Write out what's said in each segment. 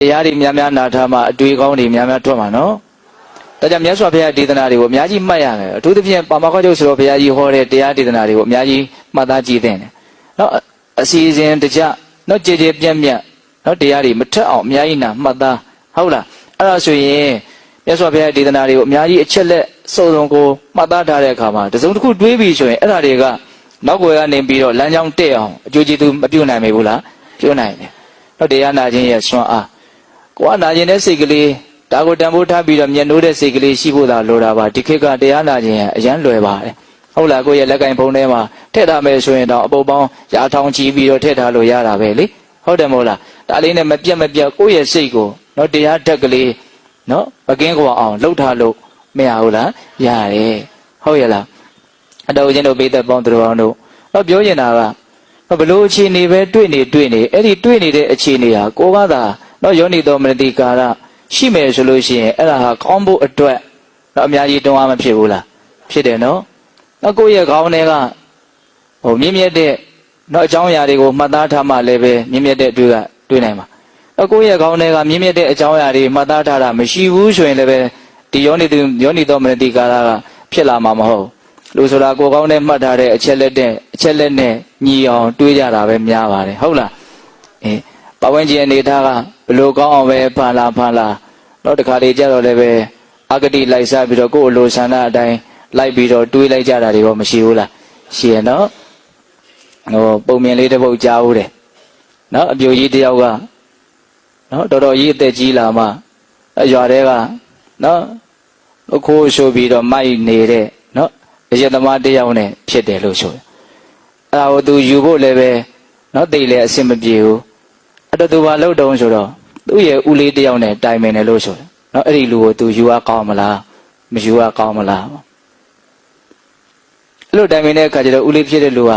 တရားတွေများများနာထားမှအတွေ့ကောင်းတွေများများထွက်မှာနော်ဒါကြောင့်မြတ်စွာဘုရားဒေသနာတွေကိုအများကြီးမှတ်ရမယ်အထူးသဖြင့်ပါမခောကျုပ်ဆိုတော့ဘုရားကြီးဟောတဲ့တရားဒေသနာတွေကိုအများကြီးမှတ်သားကြည့်သင့်တယ်နော်အစီအစဉ်တကြနော်ကြည်ကြည်ပြန့်ပြန့်နော်တရားတွေမထက်အောင်အများကြီးနာမှတ်သားဟုတ်လားအဲ့ဒါဆိုရင်မြတ်စွာဘုရားဒေသနာတွေကိုအများကြီးအချက်လက်စုံစုံကိုမှတ်သားထားတဲ့အခါမှာတစုံတစ်ခုတွေးပြီးဆိုရင်အဲ့ဒါတွေကနောက်ွယ်ကနေပြီးတော့လမ်းကြောင်းတက်အောင်အကျိုးကျေးဇူးမပြုနိုင်မိဘူးလားပြုနိုင်တယ်နော်တရားနာခြင်းရဲ့ဆွမ်းအားကိုကနာခြင်းတဲ့စိတ်ကလေးဒါကိုတန်ဖိုးထားပြီးတော့မျက်နှိုးတဲ့စိတ်ကလေးရှိဖို့သာလိုတာပါဒီခေတ်ကတရားနာခြင်းအရန်လွယ်ပါတယ်ဟုတ်လားကိုယ့်ရဲ့လက်ကင်ဖုံးထဲမှာထည့်ထားမယ်ဆိုရင်တော့အပုပ်ပေါင်းရာထောင်ချီပြီးတော့ထည့်ထားလို့ရတာပဲလေဟုတ်တယ်မဟုတ်လားဒါလေးနဲ့မပြတ်မပြတ်ကိုယ့်ရဲ့စိတ်ကိုနော်တရားဓာတ်ကလေးနော်မကင်းကွာအောင်လှုပ်ထားလို့မရဘူးလားရတယ်ဟုတ်ရဲ့လားအတော်ချင်းတို့ပိသက်ပေါင်းသူတော်တို့တော့ပြောနေတာကဘလို့အခြေအနေပဲတွေ့နေအဲ့ဒီတွေ့နေတဲ့အခြေအနေဟာကိုကသာနော်ယောနိတော်မနတိကာရရှိမယ်ဆိုလို့ရှိရင်အဲ့ဒါဟာကောင်းဖို့အတွက်တော့အများကြီးတွန်းအားမဖြစ်ဘူးလားဖြစ်တယ်နော်နောက်ကိုယ့်ရဲ့ခေါင်းထဲကမြင့်မြတ်တဲ့နော်အကြောင်းအရာတွေကိုမှတ်သားထားမှလည်းပဲမြင့်မြတ်တဲ့အတွေ့နိုင်မှာနောက်ကိုယ့်ရဲ့ခေါင်းထဲကမြင့်မြတ်တဲ့အကြောင်းအရာတွေမှတ်သားထားတာမရှိဘူးဆိုရင်လည်းပဲဒီယောနိတော်မနတိကာရကဖြစ်လာမှာမဟုတ်လူဆိုတာကိုယ်ကောင်းနဲ့မှတ်ထားတဲ့အချက်လက်နဲ့ညီအောင်တွေးကြတာပဲများပါတယ်ဟုတ်လားပတ်ဝန်းကျင်အနေထားကဘလို့ကောင်းအောင်ပဲဖန်လာတော့တခါလေကြတော့လည်းပဲအဂတိလိုက်စားပြီးတော့ကိုယ်အလိုဆန္ဒအတိုင်းလိုက်ပြီးတော့တွေးလိုက်ကြတာတွေရောမရှိဘူးလားရှိရနော်ပုံမြင်လေးတစ်ပုဒ်ကြားဦးတယ်နော်အပြိုကြီးတယောက်ကနော်တော်တော်ကြီးအသက်ကြီးလာမှရွာထဲကနော်ခိုးရှိုးပြီးတော့မိုက်နေတဲ့နော်အရက်သမားတယောက်နဲ့ဖြစ်တယ်လို့ဆိုအဲ့ဒါကိုသူယူဖို့လည်းပဲနော်သိလည်းအဆင်မပြေဘူးအဲ့တော့သူဘာလုပ်တုံးဆိုတော့သူ့ရဲ့ဦးလေးတယောက်နဲ့တိုင်ပင်တယ်လို့ဆိုတယ်နော်အဲ့ဒီလူကိုသူယူရကောင်းမလားမယူရကောင်းမလားအဲ့လိုတိုင်ပင်တဲ့အခါကျတော့ဦးလေးဖြစ်တဲ့လူက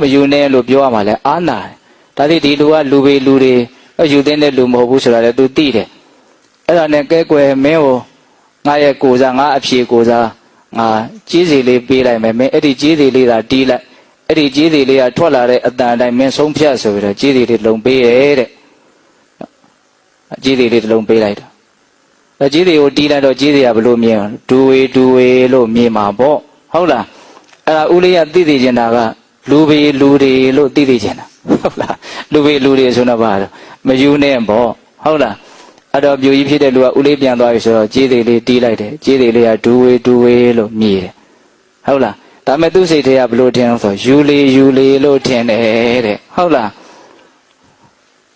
မယူနဲ့လို့ပြောရမှာလဲအားနာတယ်ဒါဒီလူကလူပေလူတွေယူတဲ့လူမဟုတ်ဘူးဆိုတာလည်းသူသိတယ်အဲ့ဒါနဲ့ကဲကွယ်မင်းကိုငါရဲ့ကိုစားငါအဖြေကိုစားငါကြီးစီလေးပေးလိုက်မယ်မင်းအဲ့ဒီကြီးစီလေးသာတီးလိုက်အဲ့ဒီကြီးစီလေးကထွက်လာတဲ့အတန်အတိုင်းမင်းဆုံးဖြတ်ဆိုပြီးတော့ကြီးစီလေးလုံပေးရဲ့တဲ့ကြီးစီလေးလုံပေးလိုက်တာကြီးစီကိုတီးလိုက်တော့ကြီးစီကဘလို့မြင်ဒူဝေလို့မြင်မှာပေါ့ဟုတ်လားအဲ့ဒါဦးလေးကသိသိချင်တာကလူပေလူတွေလို့သိသိချင်တာဟုတ်လားလူပေလူတွေဆိုတော့ဘာလို့မယူနဲ့ပေါ့ဟုတ်လားအဲ့တော့ပြူကြီးဖြစ်တဲ့လူကဦးလေးပြန်သွားပြီဆိုတော့ကြီးသေးလေးတီးလိုက်တယ်ကြီးသေးလေးကဒူဝေလို့မြည်တယ်ဟုတ်လားဒါမဲ့သူ့စိတ်ထဲကဘလို့ထင်လို့ဆိုယူလေလို့ထင်တယ်တဲ့ဟုတ်လား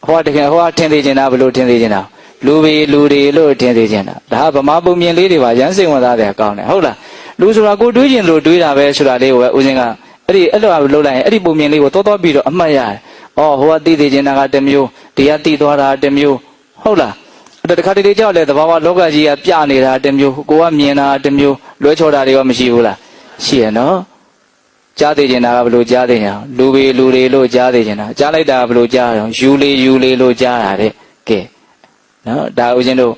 ဟောတကယ်ဟောထင်သေးချင်တာဘလို့ထင်သေးချင်တာလူပေလူတွေလို့ထင်သေးချင်တာဒါကဗမာပုံမြင်လေးတွေပါရမ်းစိတ်ဝင်စားတယ်ကောင်းတယ်ဟုတ်လားလူဆိုတာကိုတွေးကျင်လို့တွေးတာပဲဆိုတာလေးကိုပဲဦးဇင်းကအဲ့လိုလုပ်လိုက်ရင်အဲ့ဒီပုံမြင်လေးကိုတော်ပြီးတော့အမှတ်ရတယ်ဟောသိသေးချင်တာကတစ်မျိုးတရားသိသွားတာတစ်မျိုးဟုတ်လားတခါတလေကြောက်လေသဘာဝလောကကြီးကပြနေတာတစ်မျိုးကိုကမြင်တာတစ်မျိုးလွဲချော်တာတွေရောမရှိဘူးလားရှိရနော်ကြားသိကျင်တာကဘလို့ကြားသိညာလူပေလူတွေလို့ကြားသိကျင်တာကြားလိုက်တာဘလို့ကြားတော့ယူလေလို့ကြားတာတဲ့ကဲနော်ဒါဦးဇင်းတို့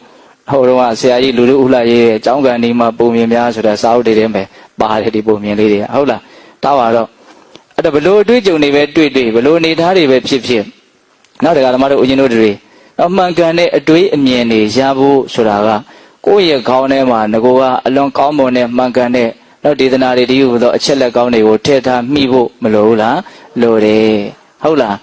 ဟိုတော့ဆရာကြီးလူတို့ဥလှရေးရဲ့အကြောင်းကံဒီမှာပုံမြင်များဆိုတာစာအုပ်တွေထဲမှာပါတယ်ဒီပုံမြင်လေးတွေဟုတ်လားတောက်ပါတော့အဲ့တော့ဘလို့အတွေ့အကြုံတွေပဲတွေ့ဘလို့အနေထားတွေပဲဖြစ်နောက်တခါဓမ္မတို့ဦးဇင်းတို့တွေအမှန်ကန်တဲ့အတွေးအမြင်တွေရဖို့ဆိုတာကကိုယ့်ရဲ့ခေါင်းထဲမှာငကိုကအလွန်ကောင်းမွန်တဲ့မှန်ကန်တဲ့နောက်ဒေသနာတွေတည်းဟူသောအချက်လက်ကောင်းတွေကိုထည့်ထားမိဖို့မလိုဘူးလားလိုတယ်ဟုတ်လား